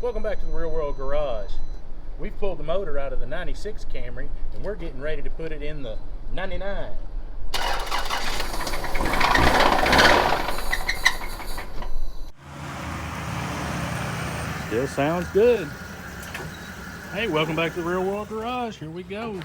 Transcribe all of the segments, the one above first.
Welcome back to the Real World Garage. We've pulled the motor out of the 96 Camry and we're getting ready to put it in the 99. Still sounds good. Hey, welcome back to the Real World Garage. Here we go.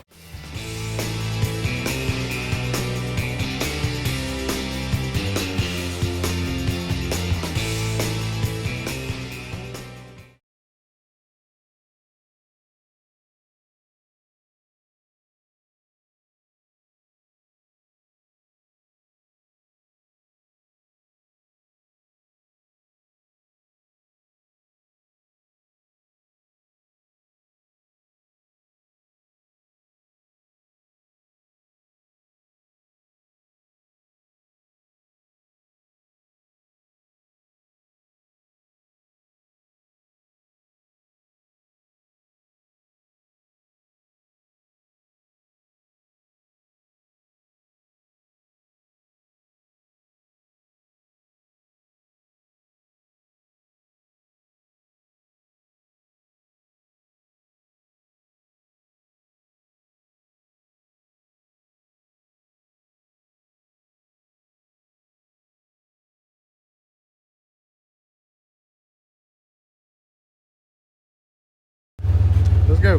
Let's go.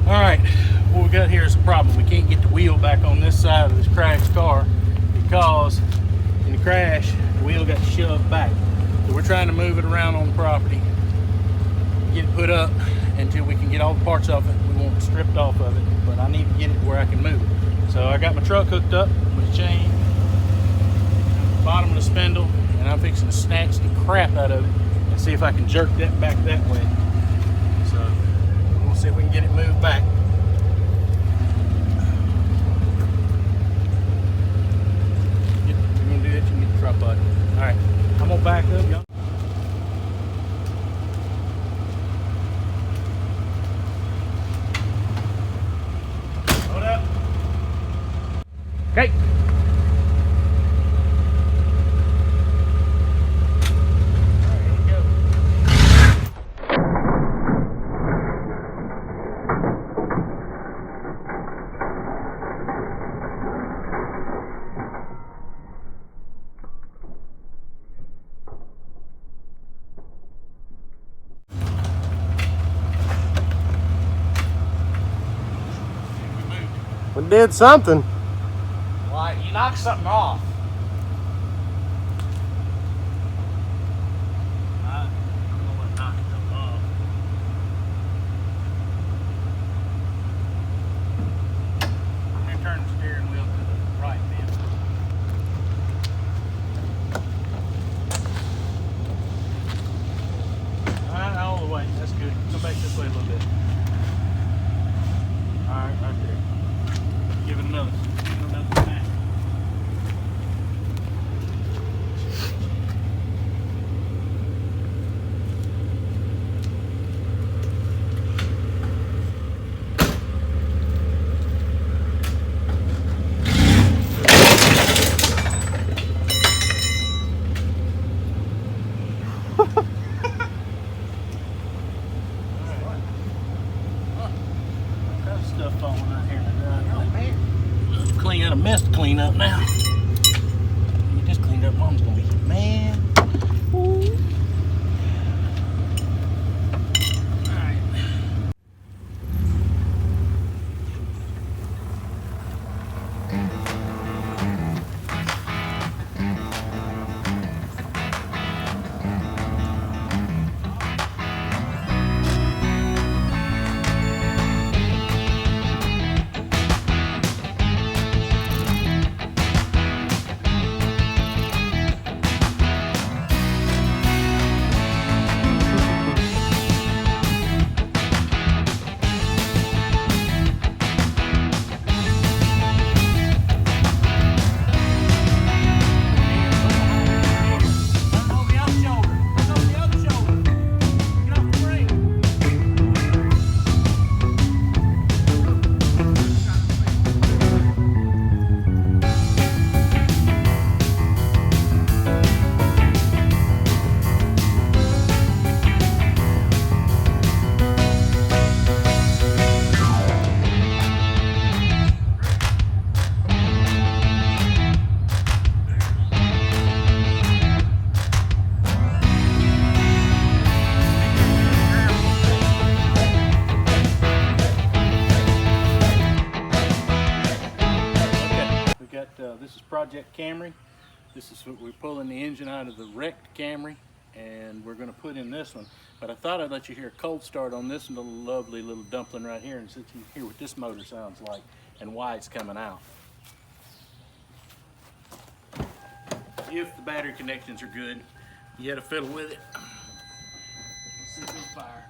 All right, what we got here is a problem. We can't get the wheel back on this side of this crashed car because in the crash, the wheel got shoved back. So we're trying to move it around on the property, get it put up until we can get all the parts off it. We want it stripped off of it, but I need to get it where I can move it. So I got my truck hooked up with a chain, bottom of the spindle, and I'm fixing to snatch the crap out of it and see if I can jerk that back that way. So we'll see if we can get it moved back. You're gonna do that, you can get the truck button. All right, I'm gonna back up, y'all. Hold up. Okay. We did something. Well, you knocked something off. I don't know what knocked something off. Let me turn the steering wheel to the right then. Alright, all the way. That's good. Come back this way a little bit. Alright, right there. Give it another snap. Stuff falling out here in the driveway. Clean out a mess to clean up now. Get this cleaned up, Mom's gonna be mad. Ooh. Alright. project Camry. This is what we're pulling the engine out of the wrecked Camry, and we're going to put in this one. But I thought I'd let you hear a cold start on this little lovely little dumpling right here, and so you hear what this motor sounds like and why it's coming out. If the battery connections are good, you gotta fiddle with it. See if it'll fire.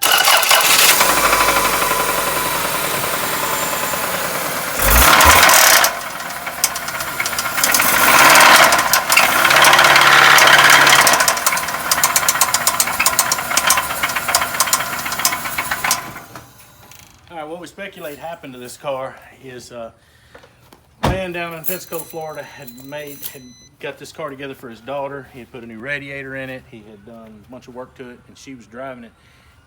All right, what we speculate happened to this car is a man down in Pensacola, Florida had got this car together for his daughter. He had put a new radiator in it. He had done a bunch of work to it, and she was driving it.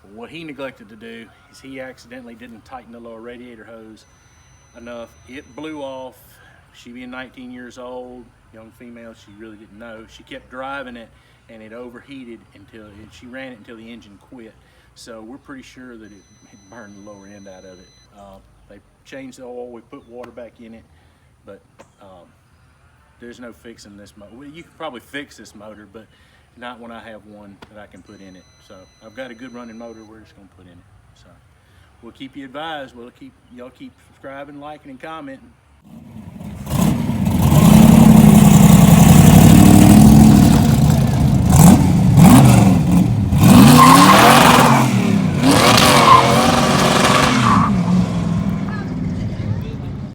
But what he neglected to do is he accidentally didn't tighten the lower radiator hose enough. It blew off. She being 19 years old, young female, she really didn't know. She kept driving it, and it overheated she ran it until the engine quit. So we're pretty sure that it burned the lower end out of it. They changed the oil. We put water back in it, but there's no fixing this motor. Well, you can probably fix this motor, but not when I have one that I can put in it. So I've got a good running motor we're just gonna put in it. So we'll keep you advised. Y'all keep subscribing, liking, and commenting.